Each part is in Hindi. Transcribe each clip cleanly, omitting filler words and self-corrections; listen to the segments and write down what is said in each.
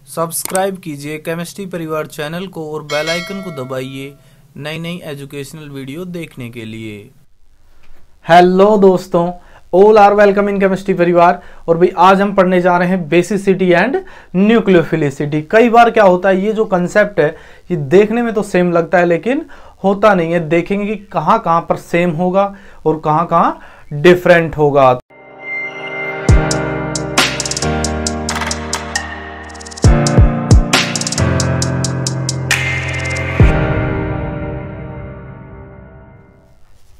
सब्सक्राइब कीजिए केमिस्ट्री परिवार चैनल को और बेल आइकन को दबाइए नई नई एजुकेशनल वीडियो देखने के लिए। हेलो दोस्तों, all are welcome in chemistry परिवार। और भाई आज हम पढ़ने जा रहे हैं बेसिसिटी एंड न्यूक्लियोफिलिसिटी। कई बार क्या होता है, ये जो कंसेप्ट है ये देखने में तो सेम लगता है लेकिन होता नहीं है। देखेंगे कि कहां कहां पर सेम होगा और कहां कहां डिफरेंट होगा।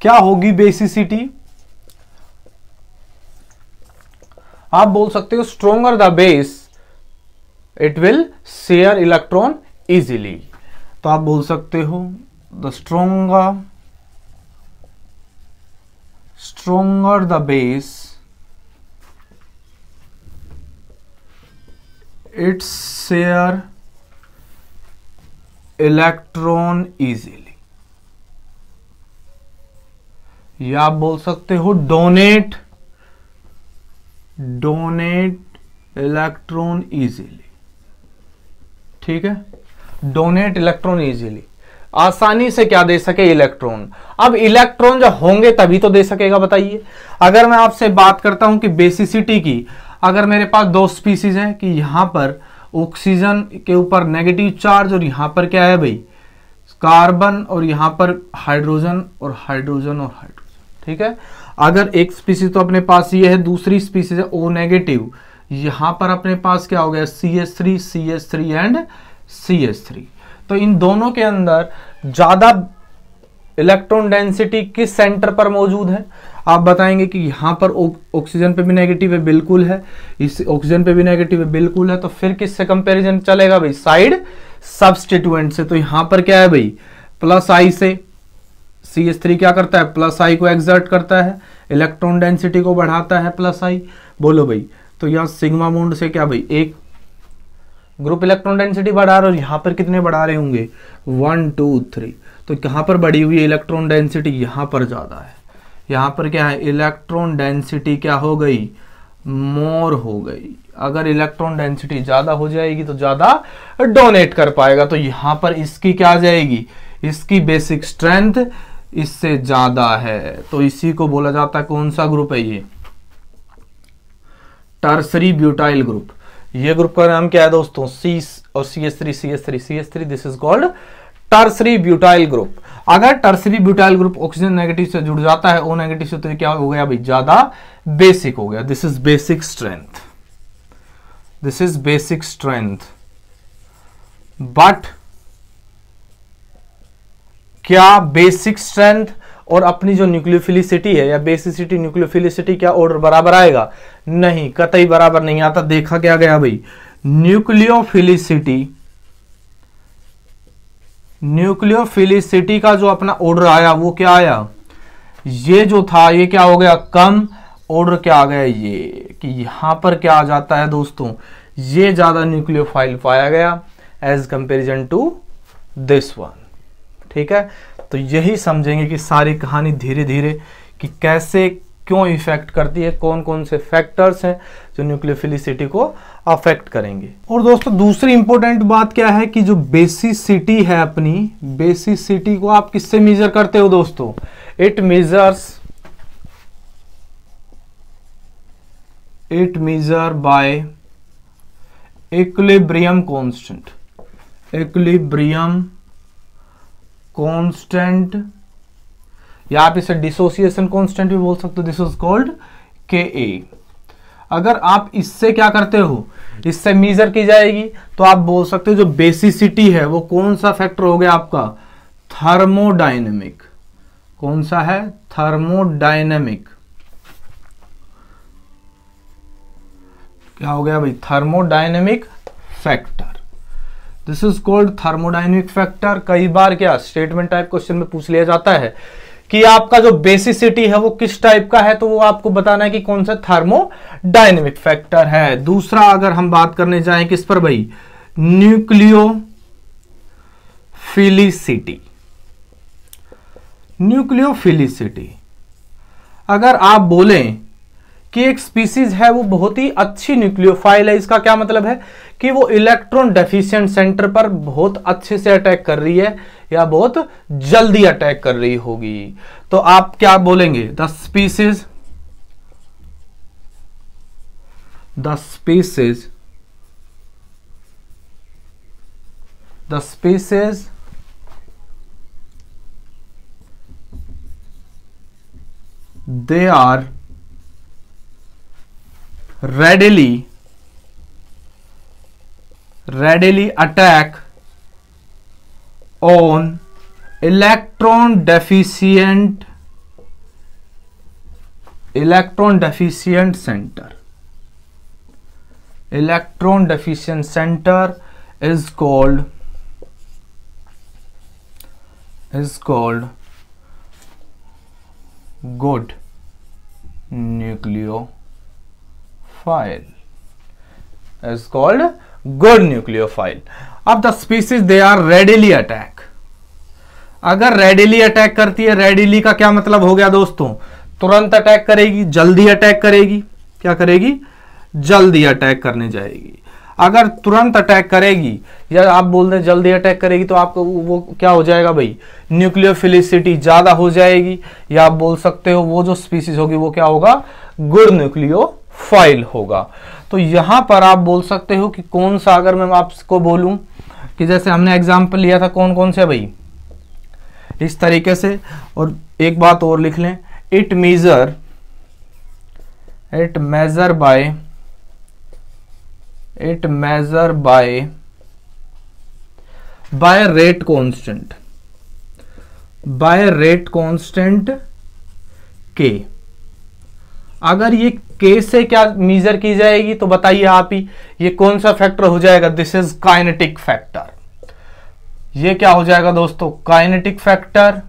क्या होगी बेसिसिटी? आप बोल सकते हो stronger the base it will share electron easily. तो आप बोल सकते हो the stronger the base it share electron easily. या आप बोल सकते हो डोनेट इलेक्ट्रॉन इजीली। ठीक है, डोनेट इलेक्ट्रॉन इजीली, आसानी से क्या दे सके इलेक्ट्रॉन। अब इलेक्ट्रॉन जब होंगे तभी तो दे सकेगा, बताइए। अगर मैं आपसे बात करता हूं कि बेसिसिटी की, अगर मेरे पास दो स्पीसीज है कि यहां पर ऑक्सीजन के ऊपर नेगेटिव चार्ज और यहां पर क्या है भाई कार्बन, और यहां पर हाइड्रोजन और हाइड्रोजन और हाइड्रोजन। ठीक है, अगर एक स्पीसीज तो अपने पास ये है, दूसरी स्पीसीज है O नेगेटिव, यहां पर अपने पास क्या हो गया CH3 एंड CH3। तो इन दोनों के अंदर ज्यादा इलेक्ट्रॉन डेंसिटी किस सेंटर पर मौजूद है? आप बताएंगे कि यहां पर ऑक्सीजन पे भी नेगेटिव है, बिल्कुल है। इस ऑक्सीजन पे भी नेगेटिव है, बिल्कुल है। तो फिर किससे कंपैरिजन चलेगा भाई? साइड सब्स्टिट्यूएंट से। तो यहां पर क्या है भाई प्लस आई से। CH3 क्या करता है? प्लस आई को एक्सर्ट करता है, इलेक्ट्रॉन डेंसिटी को बढ़ाता है प्लस आई। बोलो भाई, तो यहां सिग्मा बॉन्ड से क्या भाई एक ग्रुप इलेक्ट्रॉन डेंसिटी बढ़ा रहे, और यहां पर कितने बढ़ा रहे होंगे 1 2 3। तो कहां पर बढ़ी हुई है इलेक्ट्रॉन डेंसिटी? यहां पर ज्यादा है। यहां पर क्या है इलेक्ट्रॉन डेंसिटी क्या हो गई? मोर हो गई। अगर इलेक्ट्रॉन डेंसिटी ज्यादा हो जाएगी तो ज्यादा डोनेट कर पाएगा। तो यहां पर इसकी क्या आ जाएगी? इसकी बेसिक स्ट्रेंथ इससे ज्यादा है। तो इसी को बोला जाता है, कौन सा ग्रुप है ये? Tertiary butyl group. ये ग्रुप का नाम क्या है दोस्तों? C और CH3 this is called tertiary butyl group. अगर tertiary butyl group oxygen negative से जुड़ जाता है O नेगेटिव से, तो क्या हो गया भाई? ज्यादा बेसिक हो गया। This is basic strength. But क्या बेसिक स्ट्रेंथ और अपनी जो न्यूक्लियोफिलिसिटी है या बेसिसिटी न्यूक्लियोफिलिसिटी क्या ऑर्डर बराबर आएगा? नहीं, कतई बराबर नहीं आता। देखा क्या गया भाई, न्यूक्लियोफिलिसिटी का जो अपना ऑर्डर आया वो क्या आया? ये जो था ये क्या हो गया? कम ऑर्डर क्या आ गया? ये कि यहां पर क्या आ जाता है दोस्तों, ये ज्यादा न्यूक्लियोफाइल पाया गया as comparison to this one. ठीक है, तो यही समझेंगे कि सारी कहानी धीरे धीरे कि कैसे क्यों इफेक्ट करती है, कौन कौन से फैक्टर्स हैं जो न्यूक्लियोफिलिसिटी को अफेक्ट करेंगे। और दोस्तों दूसरी इंपॉर्टेंट बात क्या है कि जो बेसिसिटी है अपनी, बेसिसिटी को आप किससे मेजर करते हो दोस्तों? It measure by equilibrium constant, या आप इसे डिसोसिएशन कांस्टेंट भी बोल सकते हो। This is called Ka। अगर आप इससे क्या करते हो, इससे मेजर की जाएगी, तो आप बोल सकते हो जो बेसिसिटी है वो कौन सा फैक्टर हो गया आपका? थर्मोडायनेमिक। कौन सा है? थर्मोडायनेमिक। क्या हो गया भाई? Thermodynamic factor. This is called thermodynamic factor. कई बार क्या स्टेटमेंट टाइप क्वेश्चन में पूछ लिया जाता है कि आपका जो बेसिसिटी है वो किस टाइप का है, तो वो आपको बताना है कि कौन सा थर्मोडायनेमिक फैक्टर है। दूसरा अगर हम बात करने जाएं किस पर भाई? न्यूक्लियोफिलिसिटी। अगर आप बोलें कि एक स्पीसीज है वो बहुत ही अच्छी न्यूक्लियोफाइल है। इसका क्या मतलब है कि वो इलेक्ट्रॉन डेफिशिएंट सेंटर पर बहुत अच्छे से अटैक कर रही है या बहुत जल्दी अटैक कर रही होगी। तो आप क्या बोलेंगे, the species they are readily attack on electron deficient center. Electron deficient center is called good nucleophile. Is called good nucleophile. अब the species they are readily attack, अगर रेडिली अटैक करती है, रेडिली का क्या मतलब हो गया दोस्तों, तुरंत अटैक करेगी, जल्दी अटैक करेगी, क्या करेगी, जल्दी अटैक करने जाएगी। अगर तुरंत अटैक करेगी या आप बोल दें जल्दी अटैक करेगी तो आपको वो क्या हो जाएगा भाई, न्यूक्लियोफिलिसिटी ज्यादा हो जाएगी, या आप बोल सकते हो वो जो स्पीसीज होगी वो क्या होगा, गुड न्यूक्लियोफाइल होगा। तो यहां पर आप बोल सकते हो कि कौन सा, अगर मैं आपको बोलूं कि जैसे हमने एग्जांपल लिया था कौन कौन से भाई, इस तरीके से। और एक बात और लिख लें, it measure by rate constant k। अगर ये k से क्या मेजर की जाएगी तो बताइए आप ही, ये कौन सा फैक्टर हो जाएगा, दिस इज काइनेटिक फैक्टर। ये क्या हो जाएगा दोस्तों, काइनेटिक फैक्टर,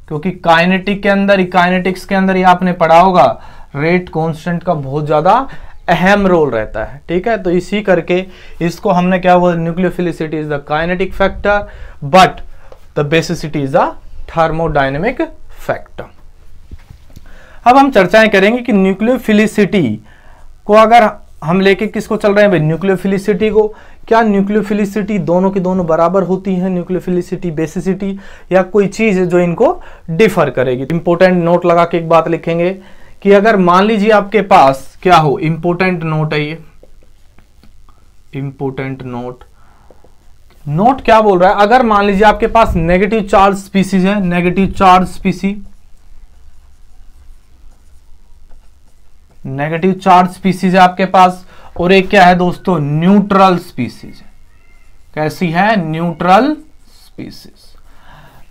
क्योंकि काइनेटिक के अंदर, काइनेटिक्स के अंदर ये आपने पढ़ा होगा रेट कांस्टेंट का बहुत ज्यादा अहम रोल रहता है, ठीक है। तो इसी करके इसको हमने क्या बोला, nucleophilicity is the kinetic factor but the basicity is the thermodynamic factor. अब हम चर्चाएं करेंगे कि न्यूक्लियोफिलिसिटी को अगर हम लेके किसको चल रहे हैं भाई, न्यूक्लियोफिलिसिटी को, क्या न्यूक्लियोफिलिसिटी दोनों की दोनों बराबर होती है, न्यूक्लियोफिलिसिटी बेसिसिटी, या कोई चीज है जो इनको डिफर करेगी। इंपोर्टेंट नोट लगा के एक बात लिखेंगे कि अगर मान लीजिए आपके पास क्या हो, इंपोर्टेंट नोट है ये, इंपोर्टेंट नोट क्या बोल रहा है, अगर मान लीजिए आपके पास नेगेटिव चार्ज स्पीसीज है, नेगेटिव चार्ज स्पीसीज है आपके पास, और एक क्या है दोस्तों, न्यूट्रल स्पीसीज है। कैसी है, न्यूट्रल स्पीसीज।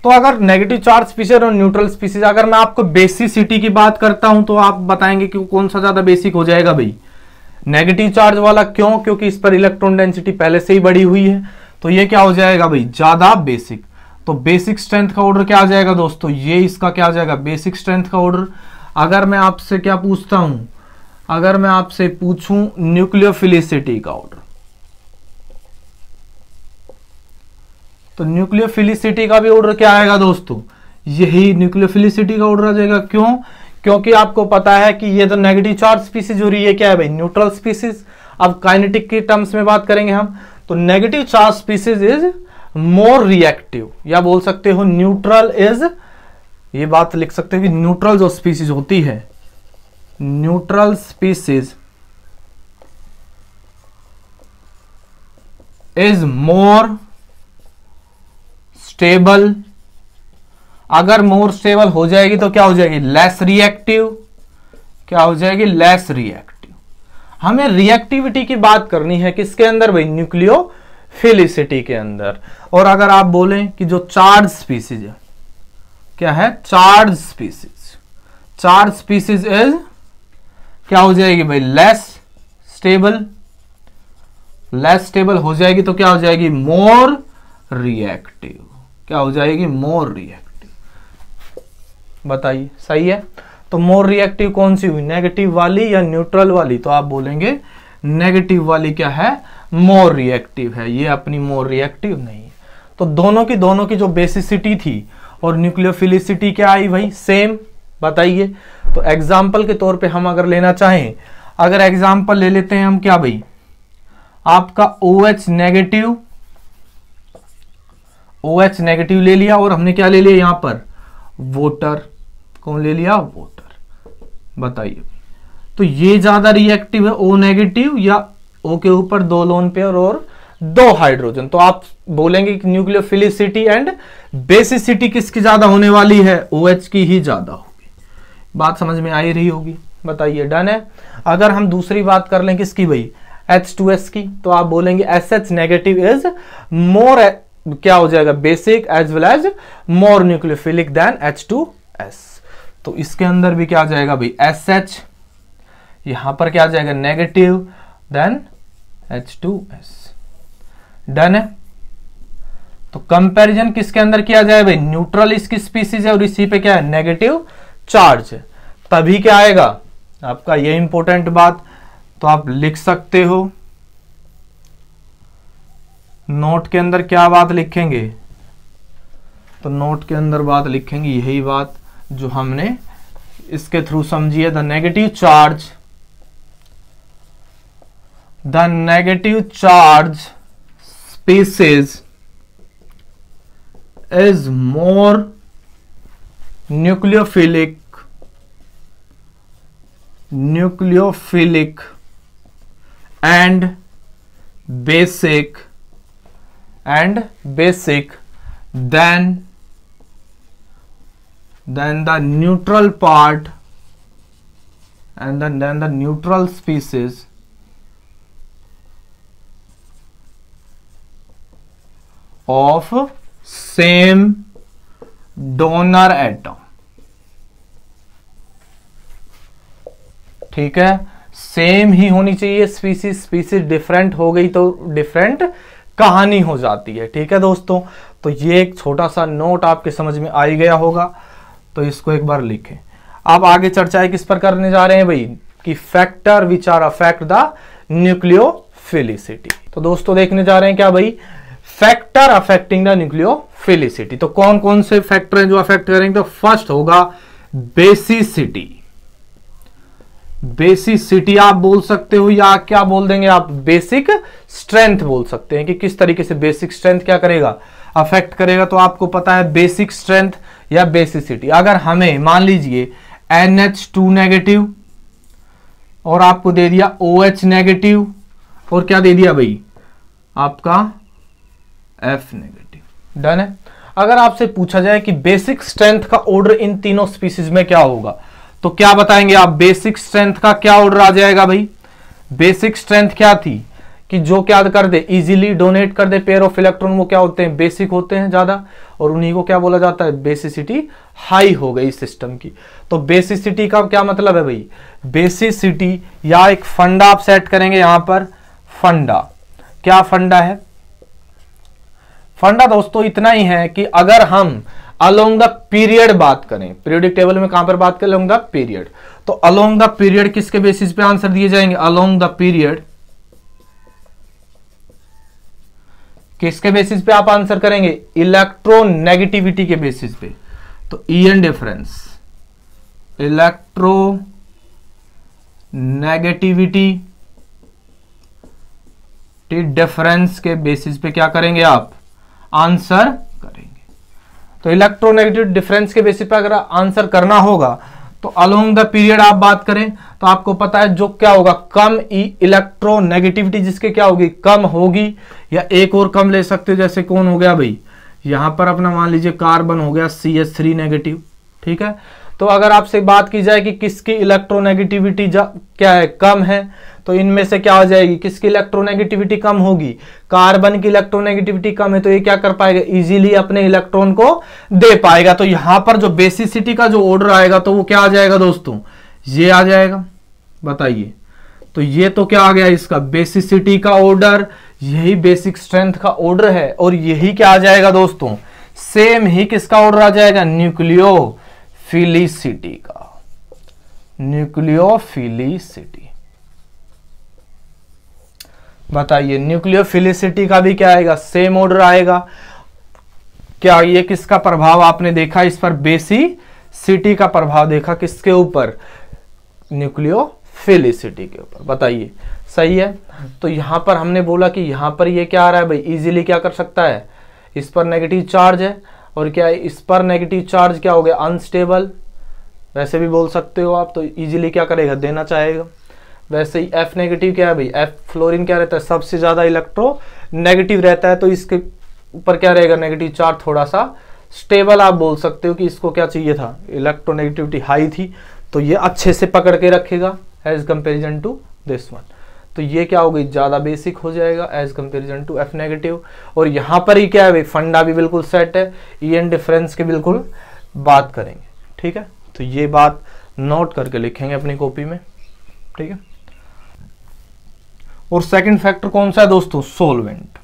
तो अगर नेगेटिव चार्ज स्पीसीज और न्यूट्रल स्पीसीज, अगर मैं आपको बेसिसिटी की बात करता हूं तो आप बताएंगे कि कौन सा ज्यादा बेसिक हो जाएगा भाई, नेगेटिव चार्ज वाला। क्यों, क्योंकि इस पर इलेक्ट्रॉन डेंसिटी पहले से ही बढ़ी हुई है, तो ये क्या हो जाएगा भाई, ज्यादा बेसिक। तो बेसिक स्ट्रेंथ का ऑर्डर क्या आ जाएगा दोस्तों, ये इसका क्या आ जाएगा, बेसिक स्ट्रेंथ का ऑर्डर। अगर मैं आपसे क्या पूछता हूं, अगर मैं आपसे पूछूं न्यूक्लियोफिलिसिटी का ऑर्डर, तो न्यूक्लियोफिलिसिटी का भी ऑर्डर क्या आएगा दोस्तों, यही न्यूक्लियोफिलिसिटी का ऑर्डर आ जाएगा। क्यों, क्योंकि आपको पता है कि ये तो नेगेटिव चार्ज स्पीसीज हो रही है, क्या है भाई, न्यूट्रल स्पीसीज। अब काइनेटिक के टर्म्स में बात करेंगे हम, तो negative charge species is more reactive, या बोल सकते हो न्यूट्रल इज, ये बात लिख सकते हो कि न्यूट्रल जो स्पीसीज होती है, neutral species is more stable. अगर मोर स्टेबल हो जाएगी तो क्या हो जाएगी, लेस रिएक्टिव। क्या हो जाएगी, लेस रिएक्टिव। हमें रिएक्टिविटी की बात करनी है किसके अंदर भाई, न्यूक्लियोफिलिसिटी के अंदर। और अगर आप बोलें कि जो चार्ज स्पीसीज है, क्या है, चार्ज स्पीसीज इज क्या हो जाएगी भाई, लेस स्टेबल हो जाएगी तो क्या हो जाएगी, मोर रिएक्टिव। क्या हो जाएगी, मोर रिएक्टिव। बताइए सही है। तो मोर रिएक्टिव कौन सी हुई, नेगेटिव वाली या न्यूट्रल वाली, तो आप बोलेंगे नेगेटिव वाली क्या है, मोर रिएक्टिव है, ये अपनी मोर रिएक्टिव नहीं है। तो दोनों की जो बेसिसिटी थी और न्यूक्लियोफिलिसिटी क्या आई भाई, सेम, बताइए। तो एग्जाम्पल के तौर पे हम अगर लेना चाहें, अगर एग्जाम्पल ले लेते हैं हम क्या भाई, आपका OH नेगेटिव ले लिया, और हमने क्या ले लिया यहां पर, वाटर। कौन ले लिया, वाटर। बताइए तो ये ज्यादा रिएक्टिव है O नेगेटिव या O के ऊपर 2 लोन पेयर और 2 हाइड्रोजन। तो आप बोलेंगे कि न्यूक्लियोफिलिसिटी एंड बेसिसिटी किसकी ज्यादा होने वाली है, OH की ही ज्यादा होगी। बात समझ में आ ही रही होगी। बताइए डन है। अगर हम दूसरी बात कर लें किसकी भाई, H2S की, तो आप बोलेंगे SH नेगेटिव इज मोर, क्या हो जाएगा, बेसिक एज वेल एज मोर न्यूक्लियोफिलिक देन H2S। तो इसके अंदर भी क्या आ जाएगा भाई, SH, यहां पर क्या आ जाएगा, नेगेटिव देन H2S। डन है। तो कंपैरिजन किसके अंदर किया जाए भाई, न्यूट्रल इसकी स्पीसीज है और इसी पे क्या है, नेगेटिव चार्ज है, तभी क्या आएगा आपका, ये इंपॉर्टेंट बात। तो आप लिख सकते हो, नोट के अंदर क्या बात लिखेंगे, तो नोट के अंदर बात लिखेंगे यही बात जो हमने इसके थ्रू समझी है। The negative charge species is more nucleophilic and basic than the neutral part, and then the neutral species of same donor atom। ठीक है, सेम ही होनी चाहिए स्पीसीज डिफरेंट हो गई तो डिफरेंट कहानी हो जाती है। ठीक है दोस्तों, तो ये एक छोटा सा नोट आपके समझ में आ ही गया होगा, तो इसको एक बार लिखें। अब आगे चर्चा किस पर करने जा रहे हैं भाई, कि factor which are affect the nucleophilicity. तो दोस्तों देखने जा रहे हैं क्या भाई, फैक्टर अफेक्टिंग द न्यूक्लियोफिलिसिटी। तो कौन कौन से फैक्टर हैं जो अफेक्ट करेंगे, तो फर्स्ट होगा बेसिसिटी। बेसिसिटी आप बोल सकते हो या क्या बोल देंगे आप, बेसिक स्ट्रेंथ बोल सकते हैं, कि किस तरीके से बेसिक स्ट्रेंथ क्या करेगा, अफेक्ट करेगा। तो आपको पता है बेसिक स्ट्रेंथ या बेसिसिटी। अगर हमें मान लीजिए NH2 नेगेटिव और आपको दे दिया OH नेगेटिव और क्या दे दिया भाई, आपका F नेगेटिव। डन है। अगर आपसे पूछा जाए कि बेसिक स्ट्रेंथ का ऑर्डर इन तीनों स्पीसीज में क्या होगा, तो क्या बताएंगे आप, बेसिक स्ट्रेंथ का क्या ऑर्डर आ जाएगा भाई, बेसिक स्ट्रेंथ क्या थी कि जो क्या कर दे, इजीली डोनेट कर दे पेयर ऑफ इलेक्ट्रॉन, वो क्या होते हैं, बेसिक होते हैं ज्यादा, और उन्हीं को क्या बोला जाता है, बेसिसिटी हाई हो गई सिस्टम की। तो बेसिसिटी का क्या मतलब है भाई, बेसिसिटी या एक फंडा आप सेट करेंगे यहां पर, फंडा क्या फंडा है, फंडा दोस्तों इतना ही है कि अगर हम अलोंग द पीरियड बात करें, पीरियोडिक टेबल में कहां पर बात करें, अलोंग द पीरियड, तो अलोंग द पीरियड किसके बेसिस पे आंसर दिए जाएंगे, अलोंग द पीरियड किसके बेसिस पे आप आंसर करेंगे, इलेक्ट्रोनेगेटिविटी के बेसिस पे। तो EN डिफरेंस, इलेक्ट्रोनेगेटिविटी डिफरेंस के बेसिस पे क्या करेंगे आप, आंसर करेंगे। तो इलेक्ट्रोनेगेटिव डिफरेंस के बेसिस पे अगर आंसर करना होगा तो अलोंग द पीरियड आप बात करें तो आपको पता है जो क्या होगा, कम इलेक्ट्रोनेगेटिविटी जिसके क्या होगी, कम होगी, या एक और कम ले सकते हो, जैसे कौन हो गया भाई, यहां पर अपना मान लीजिए कार्बन हो गया CH3 नेगेटिव। ठीक है, तो अगर आपसे बात की जाए कि किसकी इलेक्ट्रोनेगेटिविटी क्या है, कम है, तो इनमें से क्या हो जाएगी, किसकी इलेक्ट्रोनेगेटिविटी कम होगी, कार्बन की इलेक्ट्रोनेगेटिविटी कम है, तो ये क्या कर पाएगा, इजीली अपने इलेक्ट्रॉन को दे पाएगा। तो यहां पर जो बेसिसिटी का जो ऑर्डर आएगा तो वो क्या आ जाएगा दोस्तों, ये आ जाएगा। बताइए, तो ये तो क्या आ गया इसका, बेसिसिटी का ऑर्डर, यही बेसिक स्ट्रेंथ का ऑर्डर है, और यही क्या आ जाएगा दोस्तों, सेम ही किसका ऑर्डर आ जाएगा, न्यूक्लियोफिलिसिटी का, न्यूक्लियोफिलिसिटी। बताइए, न्यूक्लियोफिलिसिटी का भी क्या आएगा, सेम ऑर्डर आएगा। क्या ये किसका प्रभाव आपने देखा इस पर, बेसिसिटी सिटी का प्रभाव देखा किसके ऊपर, न्यूक्लियोफिलिसिटी के ऊपर। बताइए सही है। तो यहां पर हमने बोला कि यहां पर ये क्या आ रहा है भाई, इजीली क्या कर सकता है, इस पर नेगेटिव चार्ज है और क्या है, इस पर नेगेटिव चार्ज क्या हो गया, अनस्टेबल, वैसे भी बोल सकते हो आप। तो इजीली क्या करेगा, देना चाहेगा। वैसे ही F नेगेटिव क्या है भाई, F फ्लोरीन क्या रहता है, सबसे ज्यादा इलेक्ट्रो नेगेटिव रहता है, तो इसके ऊपर क्या रहेगा, नेगेटिव चार्ज थोड़ा सा स्टेबल। आप बोल सकते हो कि इसको क्या चाहिए था, इलेक्ट्रोनेगेटिविटी हाई थी, तो ये अच्छे से पकड़ के रखेगा as comparison to this one. तो ये क्या हो गई, ज्यादा बेसिक हो जाएगा as comparison to F negative. और यहां पर ही क्या है भाई, फंडा भी बिल्कुल सेट है, EN डिफरेंस की बिल्कुल बात करेंगे। ठीक है, तो ये बात नोट करके लिखेंगे अपनी कॉपी में। ठीक है, और सेकंड फैक्टर कौन सा है दोस्तों, सोलवेंट।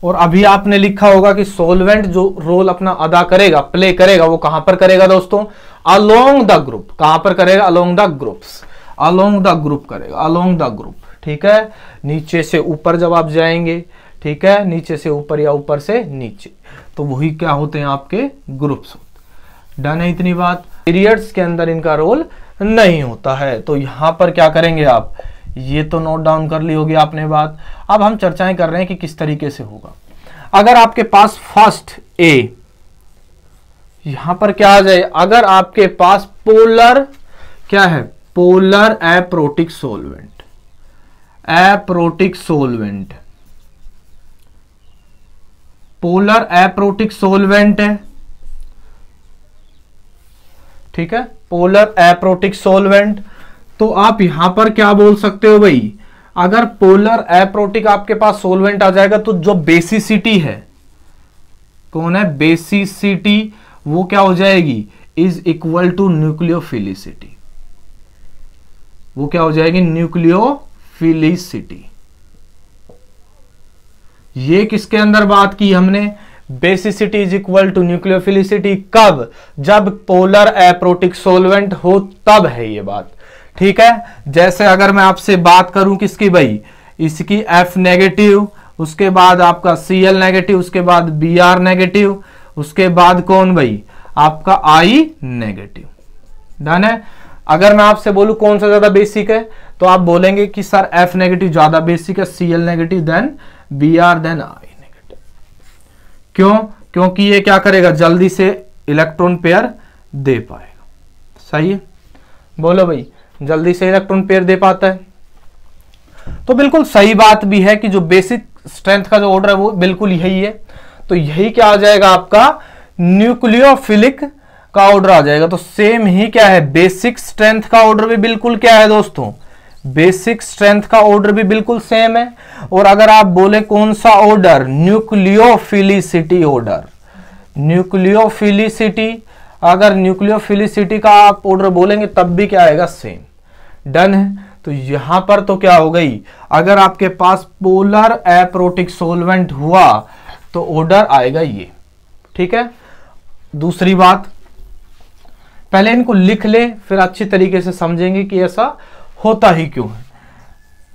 और अभी आपने लिखा होगा कि सोलवेंट जो रोल अपना अदा करेगा, प्ले करेगा, वो कहां पर करेगा दोस्तों, अलोंग द ग्रुप। कहां पर करेगा, along the groups, along the group करेगा, अलोंग द ग्रुप। ठीक है, नीचे से ऊपर जब आप जाएंगे, ठीक है, नीचे से ऊपर या ऊपर से नीचे, तो वही क्या होते हैं, आपके ग्रुप्स होते। डन है इतनी बात। पीरियड्स के अंदर इनका रोल नहीं होता है। तो यहां पर क्या करेंगे आप, ये तो नोट डाउन कर ली होगी आपने बात। अब हम चर्चाएं कर रहे हैं कि किस तरीके से होगा। अगर आपके पास फर्स्ट ए, यहां पर क्या आ जाए, अगर आपके पास पोलर क्या है, polar aprotic solvent, aprotic solvent, polar aprotic solvent है। ठीक है, पोलर एप्रोटिक सोलवेंट, तो आप यहां पर क्या बोल सकते हो भाई, अगर पोलर एप्रोटिक आपके पास सोलवेंट आ जाएगा तो जो बेसिसिटी है, कौन है, बेसिसिटी, वो क्या हो जाएगी, इज इक्वल टू न्यूक्लियोफिलिसिटी। वो क्या हो जाएगी, न्यूक्लियोफिलिसिटी। ये किसके अंदर बात की हमने, basicity is equal to nucleophilicity. कब, जब पोलर एप्रोटिक सोलवेंट हो, तब है ये बात। ठीक है, जैसे अगर मैं आपसे बात करूं किसकी भाई, इसकी F नेगेटिव, उसके बाद आपका Cl नेगेटिव, उसके बाद Br नेगेटिव, उसके बाद कौन भाई, आपका I नेगेटिव। डन है। अगर मैं आपसे बोलूं कौन सा ज्यादा बेसिक है, तो आप बोलेंगे कि सर F नेगेटिव ज्यादा बेसिक है, Cl negative, then Br, then I negative. क्यों, क्योंकि ये क्या करेगा, जल्दी से इलेक्ट्रॉन पेयर दे पाएगा। सही है, बोलो भाई, जल्दी से इलेक्ट्रॉन पेयर दे पाता है। तो बिल्कुल सही बात भी है कि जो बेसिक स्ट्रेंथ का जो ऑर्डर है वो बिल्कुल यही है। तो यही क्या आ जाएगा, आपका न्यूक्लियोफिलिक का ऑर्डर आ जाएगा। तो सेम ही क्या है, बेसिक स्ट्रेंथ का ऑर्डर भी बिल्कुल क्या है दोस्तों, बेसिक स्ट्रेंथ का ऑर्डर भी बिल्कुल सेम है। और अगर आप बोले कौन सा ऑर्डर, न्यूक्लियोफिलिसिटी ऑर्डर, न्यूक्लियोफिलिसिटी, अगर न्यूक्लियोफिलिसिटी का आप ऑर्डर बोलेंगे तब भी क्या आएगा, सेम। डन है। तो यहां पर तो क्या हो गई, अगर आपके पास पोलर एप्रोटिक सोलवेंट हुआ तो ऑर्डर आएगा ये। ठीक है, दूसरी बात, पहले इनको लिख ले, फिर अच्छी तरीके से समझेंगे कि ऐसा होता ही क्यों है।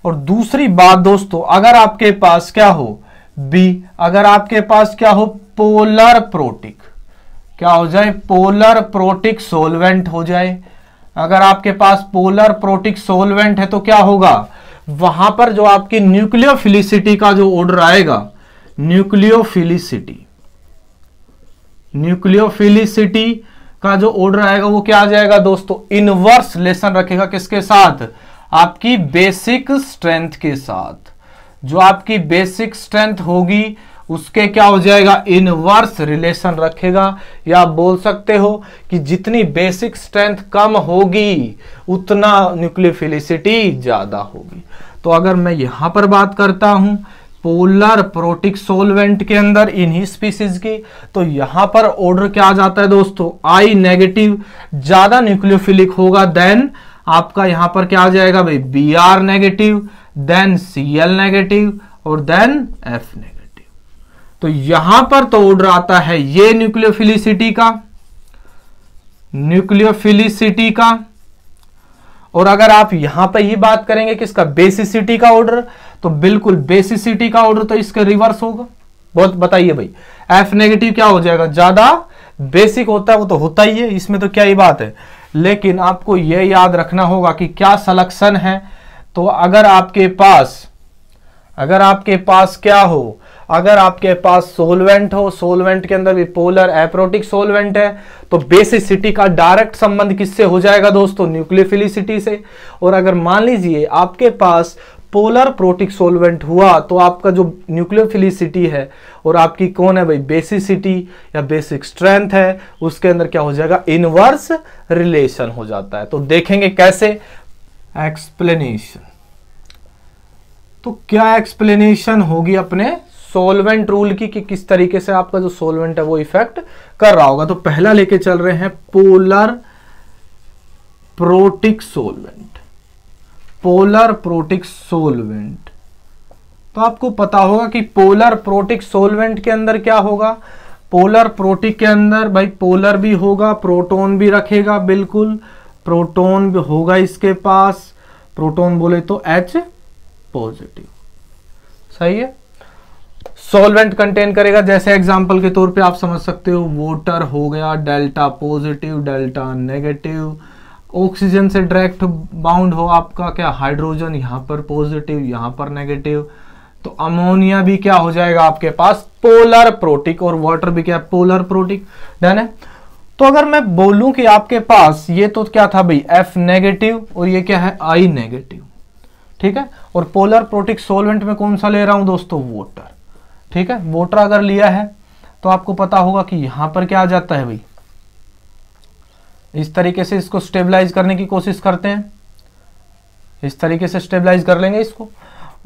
और दूसरी बात दोस्तों, अगर आपके पास क्या हो, बी, अगर आपके पास क्या हो, पोलर प्रोटिक, क्या हो जाए, पोलर प्रोटिक सोलवेंट हो जाए। अगर आपके पास पोलर प्रोटिक सोलवेंट है तो क्या होगा, वहां पर जो आपकी न्यूक्लियोफिलिसिटी का जो ऑर्डर आएगा, न्यूक्लियोफिलिसिटी, न्यूक्लियोफिलिसिटी का जो ऑर्डर आएगा वो क्या आ जाएगा दोस्तों, इनवर्स रिलेशन रखेगा किसके साथ, आपकी बेसिक स्ट्रेंथ के साथ। जो आपकी बेसिक स्ट्रेंथ होगी उसके क्या हो जाएगा, इनवर्स रिलेशन रखेगा। या आप बोल सकते हो कि जितनी बेसिक स्ट्रेंथ कम होगी उतना न्यूक्लियोफिलिसिटी ज्यादा होगी। तो अगर मैं यहां पर बात करता हूं पोलर प्रोटिक सोलवेंट के अंदर इन्हीं स्पीसीज की, तो यहां पर ऑर्डर क्या आ जाता है दोस्तों, I नेगेटिव ज्यादा न्यूक्लियोफिलिक होगा, देन आपका यहां पर क्या आ जाएगा भाई, Br negative, then Cl negative, और देन F नेगेटिव। तो यहां पर तो ऑर्डर आता है ये न्यूक्लियोफिलिसिटी का, न्यूक्लियोफिलिसिटी का। और अगर आप यहां पर ही बात करेंगे किसका, बेसिसिटी का ऑर्डर, तो बिल्कुल बेसिसिटी का ऑर्डर तो इसका रिवर्स होगा। बहुत बताइए भाई, F नेगेटिव क्या हो जाएगा, ज्यादा बेसिक होता है, वो तो होता ही है, इसमें तो क्या ही बात है। लेकिन आपको यह याद रखना होगा कि क्या सिलेक्शन है। तो अगर आपके पास क्या हो, अगर आपके पास सोलवेंट हो, सोलवेंट के अंदर भी पोलर एप्रोटिक सोलवेंट है, तो बेसिसिटी का डायरेक्ट संबंध किससे हो जाएगा दोस्तों, न्यूक्लियोफिलिसिटी से। और अगर मान लीजिए आपके पास पोलर प्रोटिक सोलवेंट हुआ, तो आपका जो न्यूक्लियोफिलिसिटी है और आपकी कौन है भाई, बेसिसिटी या बेसिक स्ट्रेंथ है, उसके अंदर क्या हो जाएगा, इनवर्स रिलेशन हो जाता है। तो देखेंगे कैसे, एक्सप्लेनेशन। तो क्या एक्सप्लेनेशन होगी अपने सोलवेंट रूल की, कि किस तरीके से आपका जो सोलवेंट है वो इफेक्ट कर रहा होगा। तो पहला लेके चल रहे हैं polar protic solvent, polar protic solvent. तो आपको पता होगा कि पोलर प्रोटिक सोलवेंट के अंदर क्या होगा, पोलर प्रोटिक के अंदर भाई पोलर भी होगा, प्रोटॉन भी रखेगा, बिल्कुल प्रोटॉन भी होगा इसके पास, प्रोटॉन बोले तो H पॉजिटिव, सही है। सॉल्वेंट कंटेन करेगा, जैसे एग्जांपल के तौर पे आप समझ सकते हो, वाटर हो गया delta positive delta negative, oxygen से डायरेक्ट बाउंड हो आपका क्या, हाइड्रोजन, यहां पर पॉजिटिव यहां पर नेगेटिव। तो अमोनिया भी क्या हो जाएगा आपके पास, पोलर प्रोटिक, और वाटर भी क्या, पोलर प्रोटिक। डन है। तो अगर मैं बोलूं कि आपके पास ये तो क्या था भाई, F नेगेटिव, और ये क्या है, I नेगेटिव, ठीक है। और पोलर प्रोटिक सोलवेंट में कौन सा ले रहा हूं दोस्तों, वाटर, ठीक है। वाटर अगर लिया है तो आपको पता होगा कि यहां पर क्या आ जाता है भाई, इस तरीके से इसको स्टेबलाइज करने की कोशिश करते हैं, इस तरीके से स्टेबलाइज कर लेंगे इसको।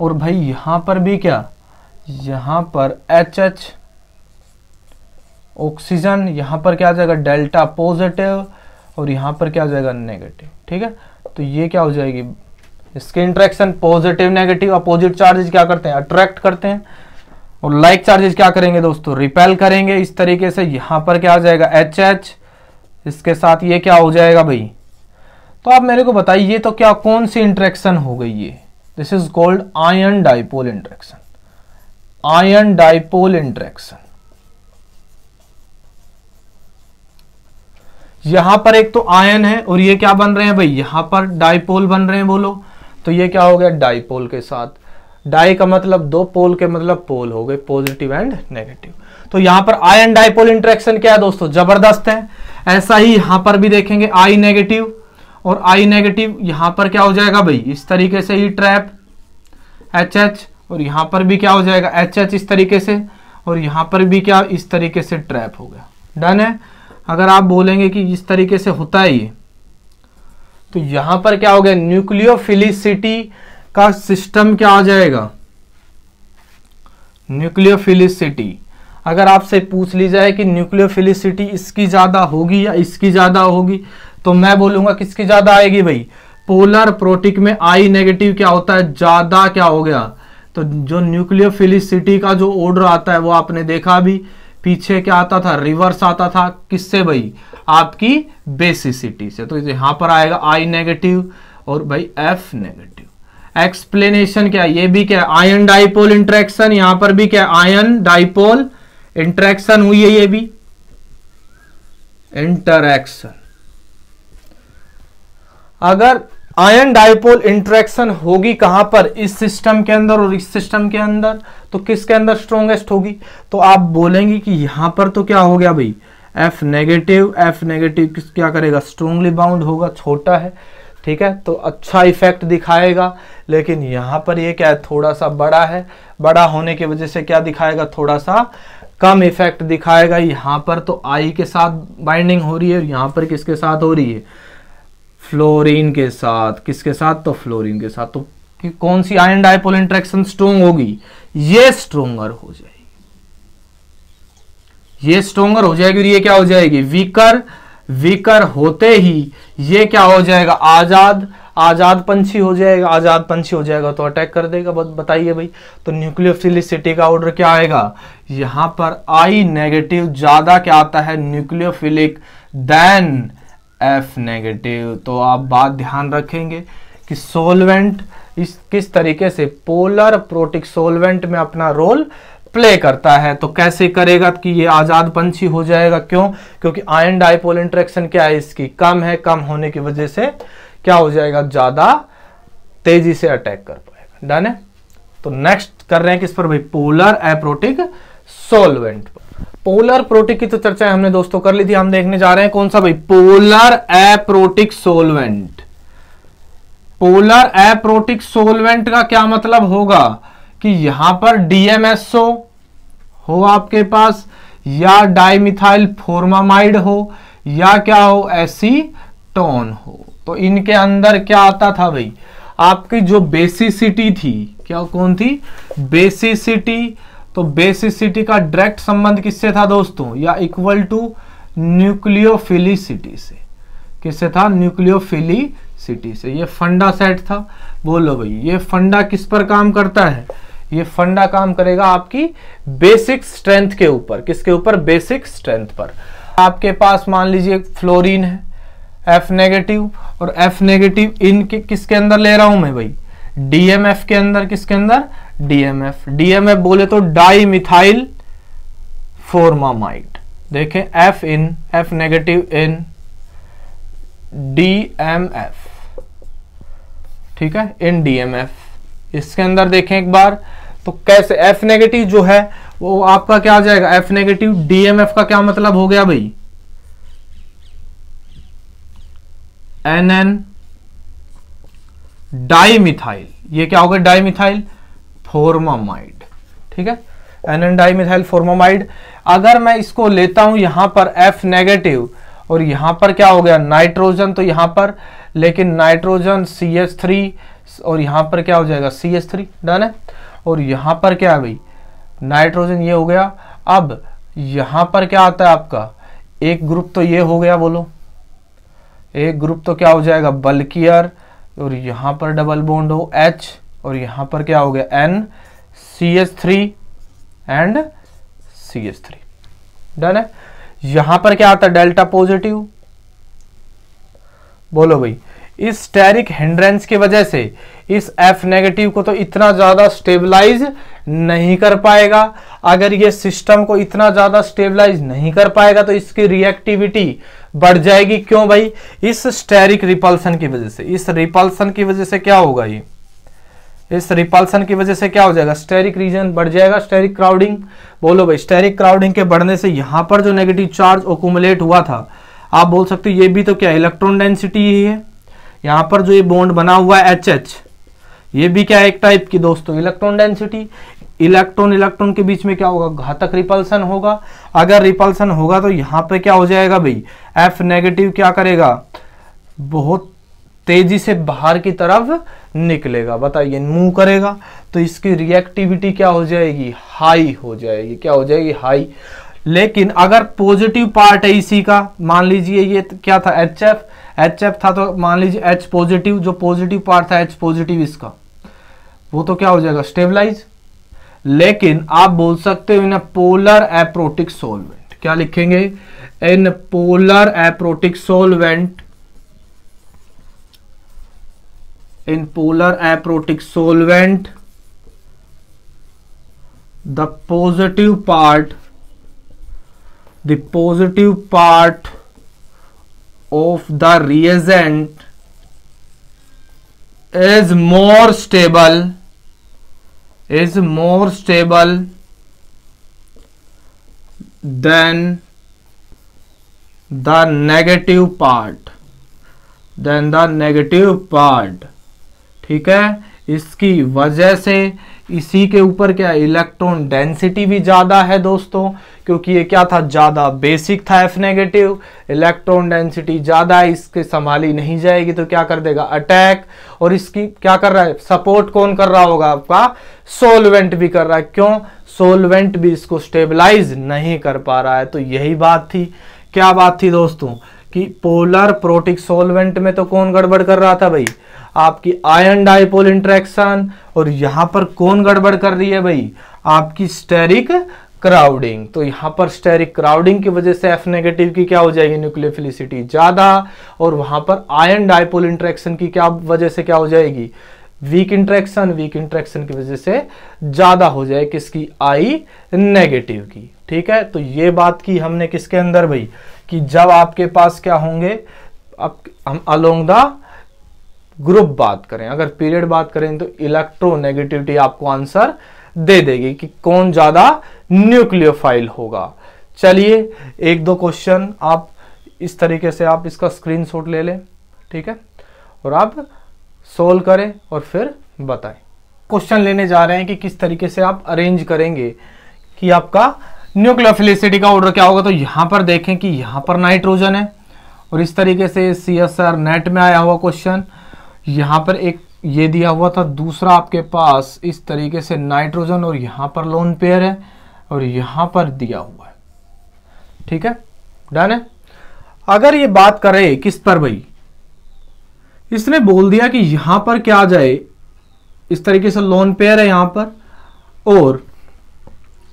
और भाई यहां पर भी क्या, यहां पर HH ऑक्सीजन, यहां पर क्या आ जाएगा डेल्टा पॉजिटिव, और यहां पर क्या आ जाएगा नेगेटिव, ठीक है। तो ये क्या हो जाएगी, इसके interaction positive negative, opposite charges क्या करते हैं, अट्रैक्ट करते हैं, और लाइक चार्जेस क्या करेंगे दोस्तों, रिपेल करेंगे। इस तरीके से यहां पर क्या आ जाएगा HH, इसके साथ ये क्या हो जाएगा भाई। तो आप मेरे को बताइए ये तो क्या, कौन सी इंट्रैक्शन हो गई ये, this is called ion dipole interaction, ion dipole interaction. यहां पर एक तो आयन है और ये क्या बन रहे हैं भाई, यहां पर डाइपोल बन रहे हैं, बोलो। तो ये क्या हो गया, डाइपोल के साथ, डाई का मतलब दो, पोल के मतलब पोल हो गए, पॉजिटिव एंड नेगेटिव। तो यहां पर आयन डाइपोल इंटरेक्शन क्या है दोस्तों, जबरदस्त है। ऐसा ही यहां पर भी देखेंगे, I नेगेटिव और I नेगेटिव, यहां पर क्या हो जाएगा भाई, इस तरीके से ही ट्रैप HH, और यहां पर भी क्या हो जाएगा HH इस तरीके से, और यहां पर भी क्या, इस तरीके से ट्रैप हो गया। डन है। अगर आप बोलेंगे कि इस तरीके से होता है ये, तो यहां पर क्या हो गया, न्यूक्लियोफिलिसिटी का सिस्टम क्या आ जाएगा, न्यूक्लियोफिलिसिटी। अगर आपसे पूछ ली जाए कि न्यूक्लियोफिलिसिटी इसकी ज्यादा होगी या इसकी ज्यादा होगी, तो मैं बोलूंगा किसकी ज्यादा आएगी भाई, पोलर प्रोटिक में I नेगेटिव क्या होता है, ज्यादा क्या हो गया। तो जो न्यूक्लियोफिलिसिटी का जो ऑर्डर आता है वो आपने देखा भी, पीछे क्या आता था, रिवर्स आता था, किससे भाई, आपकी बेसिसिटी से। तो यहां पर आएगा I नेगेटिव और भाई F नेगेटिव। एक्सप्लेनेशन क्या, ये भी क्या, आयन डाइपोल इंट्रैक्शन, यहां पर भी क्या, आयन डाइपोल इंटरेक्शन हुई है, ये भी इंटरेक्शन। अगर आयन डाइपोल इंटरेक्शन होगी कहां पर, इस सिस्टम के अंदर और इस सिस्टम के अंदर, तो किसके अंदर स्ट्रॉन्गेस्ट होगी। तो आप बोलेंगे कि यहां पर तो क्या हो गया भाई, F नेगेटिव, F नेगेटिव क्या करेगा, स्ट्रॉन्गली बाउंड होगा, छोटा है, ठीक है, तो अच्छा इफेक्ट दिखाएगा। लेकिन यहां पर ये क्या है, थोड़ा सा बड़ा है, बड़ा होने की वजह से क्या दिखाएगा, थोड़ा सा कम इफेक्ट दिखाएगा। यहां पर तो I के साथ बाइंडिंग हो रही है, और यहां पर किसके साथ हो रही है, फ्लोरीन के साथ। किसके साथ, तो फ्लोरीन के साथ। तो कौन सी आयन डाइपोल इंटरेक्शन स्ट्रॉन्ग होगी, ये स्ट्रॉन्गर हो जाएगी, ये स्ट्रॉन्गर हो जाएगी, और ये क्या हो जाएगी, वीकर। वीकर होते ही ये क्या हो जाएगा, आजाद पंछी हो जाएगा। आजाद पंछी हो जाएगा तो अटैक कर देगा। बताइए भाई, तो न्यूक्लियोफिलिसिटी का ऑर्डर क्या आएगा, यहां पर I नेगेटिव ज्यादा क्या आता है, न्यूक्लियोफिलिक देन F नेगेटिव। तो आप बात ध्यान रखेंगे कि सोलवेंट किस तरीके से पोलर प्रोटिक सोलवेंट में अपना रोल प्ले करता है। तो कैसे करेगा कि ये आजाद पंछी हो जाएगा, क्यों? क्योंकि आयन डाइपोल इंटरेक्शन क्या है इसकी, कम है, कम होने की वजह से क्या हो जाएगा, ज्यादा तेजी से अटैक कर पाएगा। डन है। तो नेक्स्ट कर रहे हैं किस पर भाई, पोलर एप्रोटिक सोलवेंट पर। पोलर प्रोटिक की तो चर्चा हमने दोस्तों कर ली थी, हम देखने जा रहे हैं कौन सा भाई, polar aprotic solvent. Polar aprotic solvent का क्या मतलब होगा कि यहां पर DMSO हो आपके पास, या डाइमिथाइल फॉर्मामाइड हो, या क्या हो, एसीटोन हो। तो इनके अंदर क्या आता था भाई, आपकी जो बेसिसिटी थी, क्या कौन थी, बेसिसिटी। तो बेसिसिटी का डायरेक्ट संबंध किससे था दोस्तों, या इक्वल टू न्यूक्लियोफिलिसिटी से। किससे था, न्यूक्लियोफिलिसिटी से। ये फंडा सेट था। बोलो भाई, ये फंडा किस पर काम करता है, ये फंडा काम करेगा आपकी बेसिक स्ट्रेंथ के ऊपर। किसके ऊपर, बेसिक स्ट्रेंथ पर। आपके पास मान लीजिए फ्लोरीन है F नेगेटिव, और F नेगेटिव इनके किसके अंदर ले रहा हूं मैं भाई, DMF के अंदर। किसके अंदर, DMF बोले तो डाई मिथाइल फॉर्मामाइड। देखें F नेगेटिव इन DMF, ठीक है, इन DMF। इसके अंदर देखें एक बार, तो कैसे F नेगेटिव जो है वो आपका क्या आ जाएगा, F नेगेटिव DMF का क्या मतलब हो गया भाई, NN डाइमिथाइल। ये क्या होगा, डाइमिथाइल फॉर्मामाइड। ठीक है, NN डाइमिथाइल फॉर्मामाइड। अगर मैं इसको लेता हूं यहां पर F नेगेटिव, और यहां पर क्या हो गया, नाइट्रोजन। तो यहां पर लेकिन नाइट्रोजन CH3, और यहां पर क्या हो जाएगा, CH3। डन है। और यहां पर क्या है भाई, नाइट्रोजन, ये हो गया। अब यहां पर क्या आता है आपका, एक ग्रुप तो ये हो गया, बोलो एक ग्रुप तो क्या हो जाएगा, बल्कियर, और यहां पर डबल बॉन्ड हो H, और यहां पर क्या हो गया N, CH3 and CH3। Done है। यहां पर क्या आता है, डेल्टा पॉजिटिव। बोलो भाई, इस स्टेरिक हिंड्रेंस की वजह से इस F नेगेटिव को तो इतना ज्यादा स्टेबलाइज नहीं कर पाएगा। अगर ये सिस्टम को इतना ज्यादा स्टेबलाइज नहीं कर पाएगा तो इसकी रिएक्टिविटी बढ़ जाएगी। क्यों भाई, इस स्टेरिक रिपल्सन की वजह से। इस रिपल्सन की वजह से क्या होगा, ये इस रिपल्सन की वजह से क्या हो जाएगा, स्टेरिक रीजन बढ़ जाएगा, स्टेरिक क्राउडिंग। बोलो भाई, स्टेरिक क्राउडिंग के बढ़ने से यहां पर जो नेगेटिव चार्ज ओकुमुलेट हुआ था, आप बोल सकते हो ये भी तो क्या इलेक्ट्रॉन डेंसिटी ही है। यहां पर जो ये बॉन्ड बना हुआ है HH, ये भी क्या है, एक टाइप की दोस्तों इलेक्ट्रॉन डेंसिटी। इलेक्ट्रॉन के बीच में क्या होगा, घातक रिपल्सन होगा। अगर रिपल्सन होगा तो यहां पे क्या हो जाएगा भाई, F नेगेटिव क्या करेगा, बहुत तेजी से बाहर की तरफ निकलेगा। बताइए, मूव करेगा तो इसकी रिएक्टिविटी क्या हो जाएगी, हाई हो जाएगी। क्या हो जाएगी, हाई। लेकिन अगर पॉजिटिव पार्ट है इसी का, मान लीजिए ये क्या था, HF था, तो मान लीजिए H पॉजिटिव, जो पॉजिटिव पार्ट था H पॉजिटिव इसका, वो तो क्या हो जाएगा, स्टेबलाइज। लेकिन आप बोल सकते हो इन पोलर एप्रोटिक सोलवेंट, क्या लिखेंगे, in polar aprotic solvent, in polar aprotic solvent the positive part of the reagent is more stable than the negative part। ठीक है, इसकी वजह से इसी के ऊपर क्या इलेक्ट्रॉन डेंसिटी भी ज्यादा है दोस्तों, क्योंकि ये क्या था, ज्यादा बेसिक था F नेगेटिव। इलेक्ट्रॉन डेंसिटी ज्यादा है, इसके संभाली नहीं जाएगी तो क्या कर देगा, अटैक। और इसकी क्या कर रहा है, सपोर्ट कौन कर रहा होगा, आपका सोलवेंट भी कर रहा है। क्यों, सोलवेंट भी इसको स्टेबलाइज नहीं कर पा रहा है। तो यही बात थी। क्या बात थी दोस्तों, कि पोलर प्रोटिक सोलवेंट में तो कौन गड़बड़ कर रहा था भाई, आपकी आयन डाइपोल इंटरेक्शन। और यहां पर कौन गड़बड़ कर रही है भाई, आपकी स्टेरिक क्राउडिंग। तो यहां पर स्टेरिक क्राउडिंग की वजह से F नेगेटिव की क्या हो जाएगी, न्यूक्लियोफिलिसिटी ज्यादा। और वहां पर आयन डाइपोल इंटरेक्शन की क्या वजह से क्या हो जाएगी, वीक इंट्रैक्शन की वजह से ज्यादा हो जाए किसकी, आई नेगेटिव की। ठीक है, तो ये बात की हमने किसके अंदर भाई, कि जब आपके पास क्या होंगे, अब हम अलोंग द ग्रुप बात करें, अगर पीरियड बात करें तो इलेक्ट्रोनेगेटिविटी आपको आंसर दे देगी कि कौन ज्यादा न्यूक्लियोफाइल होगा। चलिए एक दो क्वेश्चन आप इस तरीके से आप इसका स्क्रीनशॉट ले लें, ठीक है, और आप सोल्व करें और फिर बताएं। क्वेश्चन लेने जा रहे हैं कि किस तरीके से आप अरेंज करेंगे कि आपका न्यूक्लियोफिलिसिटी का ऑर्डर क्या होगा। तो यहां पर देखें कि यहां पर नाइट्रोजन है और इस तरीके से CSR नेट में आया हुआ क्वेश्चन, यहां पर एक ये दिया हुआ था, दूसरा आपके पास इस तरीके से नाइट्रोजन और यहां पर लोन पेयर है और यहां पर दिया हुआ है। ठीक है, डन है। अगर ये बात करें किस पर भाई, इसने बोल दिया कि यहां पर क्या आ जाए, इस तरीके से लोन पेयर है यहां पर, और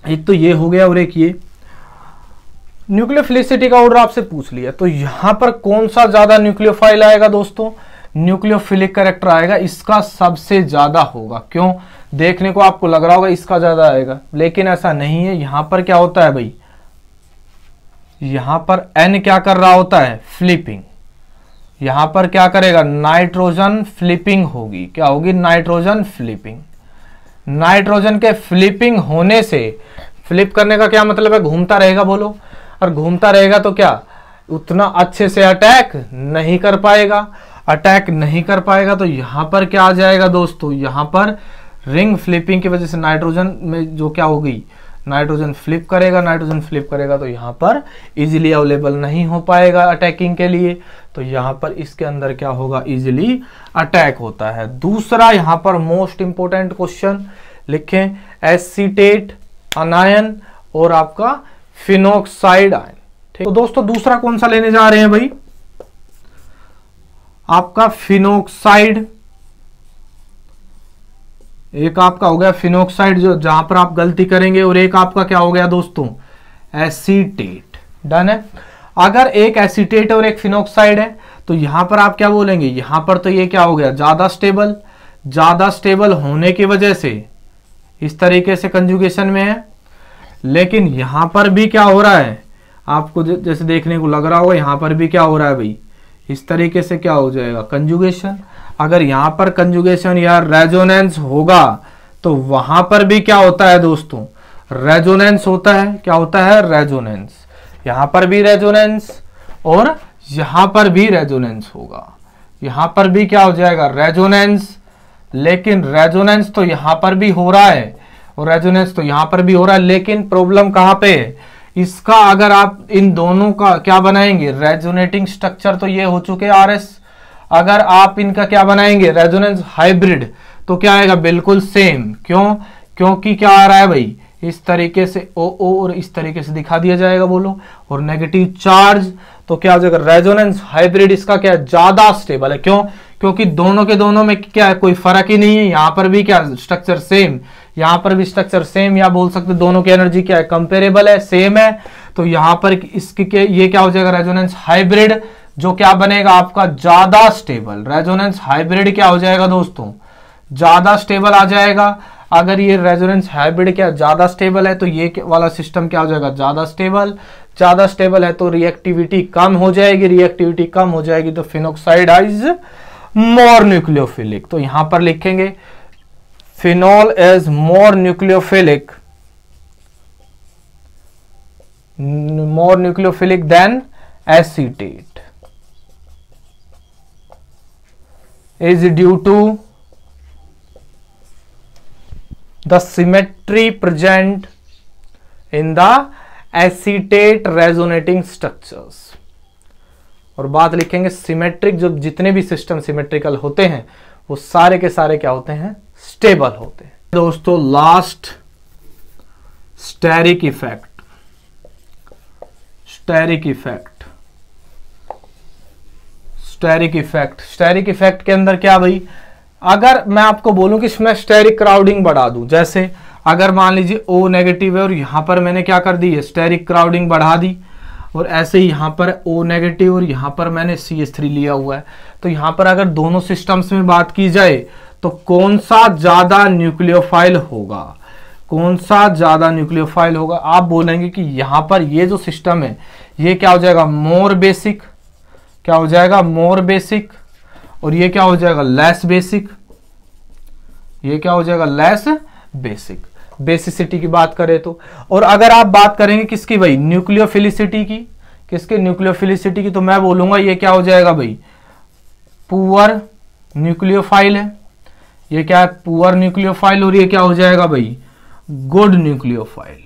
एक तो ये हो गया और एक ये न्यूक्लियोफिलिसिटी का ऑर्डर आपसे पूछ लिया। तो यहां पर कौन सा ज्यादा न्यूक्लियोफाइल आएगा दोस्तों, न्यूक्लियोफिलिक कैरेक्टर आएगा, इसका सबसे ज्यादा होगा। क्यों, देखने को आपको लग रहा होगा इसका ज्यादा आएगा, लेकिन ऐसा नहीं है। यहां पर क्या होता है भाई, यहां पर N क्या कर रहा होता है, फ्लिपिंग। यहां पर क्या करेगा, नाइट्रोजन फ्लिपिंग होगी, क्या होगी, नाइट्रोजन फ्लिपिंग। नाइट्रोजन के फ्लिपिंग होने से, फ्लिप करने का क्या मतलब है, घूमता रहेगा बोलो, और घूमता रहेगा तो क्या उतना अच्छे से अटैक नहीं कर पाएगा, अटैक नहीं कर पाएगा। तो यहां पर क्या आ जाएगा दोस्तों, यहां पर रिंग फ्लिपिंग की वजह से नाइट्रोजन में जो क्या होगी, नाइट्रोजन फ्लिप करेगा, नाइट्रोजन फ्लिप करेगा तो यहां पर इजीली अवेलेबल नहीं हो पाएगा अटैकिंग के लिए। तो यहां पर इसके अंदर क्या होगा, इजीली अटैक होता है। दूसरा यहां पर मोस्ट इंपोर्टेंट क्वेश्चन लिखें, एसीटेट अनायन और आपका फिनोक्साइड आयन। ठीक, तो दोस्तों दूसरा कौन सा लेने जा रहे हैं भाई, आपका फिनोक्साइड। एक आपका हो गया फिनोक्साइड, जो जहां पर आप गलती करेंगे, और एक आपका क्या हो गया दोस्तों, एसीटेट। डन है। अगर एक एसीटेट और एक फिनोक्साइड है तो यहां पर आप क्या बोलेंगे, यहां पर तो ये क्या हो गया, ज्यादा स्टेबल। ज्यादा स्टेबल होने की वजह से इस तरीके से कंजुगेशन में है, लेकिन यहां पर भी क्या हो रहा है, आपको जैसे देखने को लग रहा होगा, यहां पर भी क्या हो रहा है भाई, इस तरीके से क्या हो जाएगा, कंजुगेशन। अगर यहां पर कंजुगेशन या रेजोनेंस होगा तो वहां पर भी क्या होता है दोस्तों, रेजोनेंस होता है। क्या होता है, रेजोनेंस। यहां पर भी रेजोनेंस और यहां पर भी रेजोनेंस होगा। यहां पर भी क्या हो जाएगा, रेजोनेंस। लेकिन रेजोनेंस तो यहां पर भी हो रहा है और रेजोनेंस तो यहां पर भी हो रहा है, लेकिन प्रॉब्लम कहां पे है, इसका अगर आप इन दोनों का क्या बनाएंगे, रेजोनेटिंग स्ट्रक्चर तो ये हो चुके RS। अगर आप इनका क्या बनाएंगे, रेजोनेंस हाइब्रिड, तो क्या आएगा, बिल्कुल सेम। क्यों, क्योंकि क्या आ रहा है भाई, इस तरीके से OO और इस तरीके से दिखा दिया जाएगा बोलो, और नेगेटिव चार्ज, तो क्या हो जाएगा, रेजोनेंस हाइब्रिड इसका क्या ज्यादा स्टेबल है। क्यों, क्योंकि दोनों के दोनों में क्या है, कोई फर्क ही नहीं है। यहां पर भी क्या स्ट्रक्चर सेम, यहां पर भी स्ट्रक्चर सेम, या बोल सकते दोनों की एनर्जी क्या है, कंपेरेबल है, सेम है। तो यहां पर इसके ये क्या हो जाएगा, रेजोनेंस हाइब्रिड, जो क्या बनेगा आपका, ज्यादा स्टेबल। रेजोनेंस हाइब्रिड क्या हो जाएगा दोस्तों, ज्यादा स्टेबल आ जाएगा। अगर ये रेजोनेंस हाइब्रिड क्या ज्यादा स्टेबल है तो ये वाला सिस्टम क्या हो जाएगा, ज्यादा स्टेबल। ज्यादा स्टेबल है तो रिएक्टिविटी कम हो जाएगी, रिएक्टिविटी कम हो जाएगी तो फिनोक्साइड इज मोर न्यूक्लियोफिलिक। तो यहां पर लिखेंगे phenol is more nucleophilic, more nucleophilic then acetate is due to the symmetry present in the acetate resonating structures। और बात लिखेंगे सिमेट्रिक, जो जितने भी सिस्टम सिमेट्रिकल होते हैं वो सारे के सारे क्या होते हैं, स्टेबल होते हैं। दोस्तों last steric effect, steric effect, steric effect. Steric effect के अंदर क्या भाई, अगर मैं आपको बोलूं कि इसमें स्टेरिक क्राउडिंग बढ़ा दूं, जैसे अगर मान लीजिए O नेगेटिव है और यहां पर मैंने क्या कर दी है, स्टेरिक क्राउडिंग बढ़ा दी, और ऐसे ही यहां पर O नेगेटिव और यहां पर मैंने CH3 लिया हुआ है। तो यहां पर अगर दोनों सिस्टम्स में बात की जाए तो कौन सा ज्यादा न्यूक्लियोफाइल होगा, कौन सा ज्यादा न्यूक्लियोफाइल होगा? आप बोलेंगे कि यहां पर ये जो सिस्टम है ये क्या हो जाएगा, मोर बेसिक, क्या हो जाएगा, मोर बेसिक, और ये क्या हो जाएगा, लेस बेसिक, ये क्या हो जाएगा, लेस बेसिक। बेसिसिटी की बात करें तो, और अगर आप बात करेंगे किसकी भाई, न्यूक्लियोफिलिसिटी की, किसके, न्यूक्लियोफिलिसिटी की, तो मैं बोलूंगा ये क्या हो जाएगा भाई, पुअर न्यूक्लियोफाइल है, ये क्या है, पुअर न्यूक्लियोफाइल, और ये क्या हो जाएगा भाई, गुड न्यूक्लियोफाइल।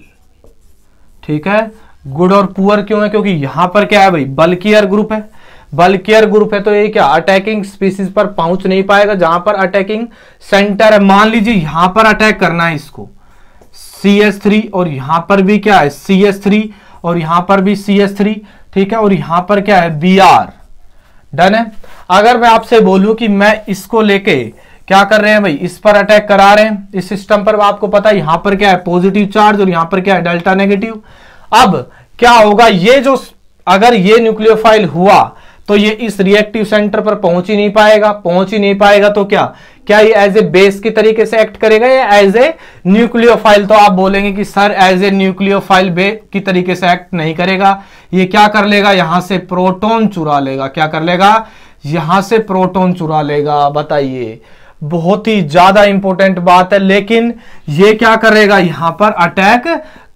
ठीक है, गुड और पुअर क्यों है, क्योंकि यहां पर क्या है भाई, बल्कियर ग्रुप है, बल्कियर ग्रुप है, तो ये क्या अटैकिंग स्पीसीज पर पहुंच नहीं पाएगा, जहां पर अटैकिंग सेंटर है। मान लीजिए यहां पर अटैक करना है इसको, CH3, और यहां पर भी क्या है, CH3, और यहां पर भी CH3, ठीक है, और यहां पर क्या है, Br। डन है। अगर मैं आपसे बोलूं कि मैं इसको लेके क्या कर रहे हैं भाई, इस पर अटैक करा रहे हैं, इस सिस्टम पर, आपको पता है यहां पर क्या है, पॉजिटिव चार्ज, और यहां पर क्या है, डेल्टा नेगेटिव। अब क्या होगा, ये जो अगर ये न्यूक्लियोफाइल हुआ तो ये इस रिएक्टिव सेंटर पर पहुंच ही नहीं पाएगा, पहुंच ही नहीं पाएगा, तो क्या क्या ये एज ए बेस की तरीके से एक्ट करेगा या एज ए न्यूक्लियोफाइल? तो आप बोलेंगे कि सर एज ए न्यूक्लियोफाइल की तरीके से एक्ट नहीं करेगा, ये क्या कर लेगा, यहां से प्रोटॉन चुरा लेगा। क्या कर लेगा, यहां से प्रोटॉन चुरा लेगा। बताइए, बहुत ही ज्यादा इंपॉर्टेंट बात है, लेकिन ये क्या करेगा, यहां पर अटैक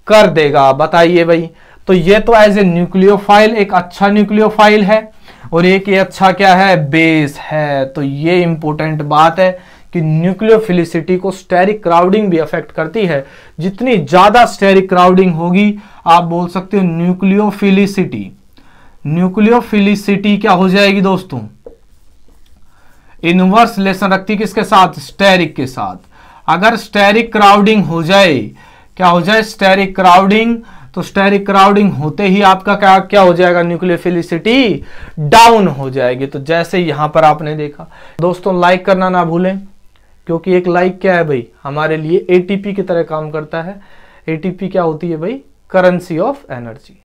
कर देगा। बताइए भाई, तो ये तो एज ए न्यूक्लियोफाइल एक अच्छा न्यूक्लियोफाइल है, और एक ये अच्छा क्या है, बेस है। तो ये इंपॉर्टेंट बात है कि न्यूक्लियोफिलिसिटी को स्टेरिक क्राउडिंग भी अफेक्ट करती है। जितनी ज्यादा स्टेरिक क्राउडिंग होगी, आप बोल सकते हो न्यूक्लियोफिलिसिटी, न्यूक्लियोफिलिसिटी क्या हो जाएगी दोस्तों, इनवर्स रिलेशन रखती है किसके साथ, स्टेरिक के साथ। अगर स्टेरिक क्राउडिंग हो जाए, क्या हो जाए, स्टेरिक क्राउडिंग, तो स्टेरिक क्राउडिंग होते ही आपका क्या क्या हो जाएगा, न्यूक्लियोफिलिसिटी डाउन हो जाएगी। तो जैसे यहां पर आपने देखा। दोस्तों लाइक करना ना भूलें, क्योंकि एक लाइक क्या है भाई, हमारे लिए ATP की तरह काम करता है। ATP क्या होती है भाई, करेंसी ऑफ एनर्जी।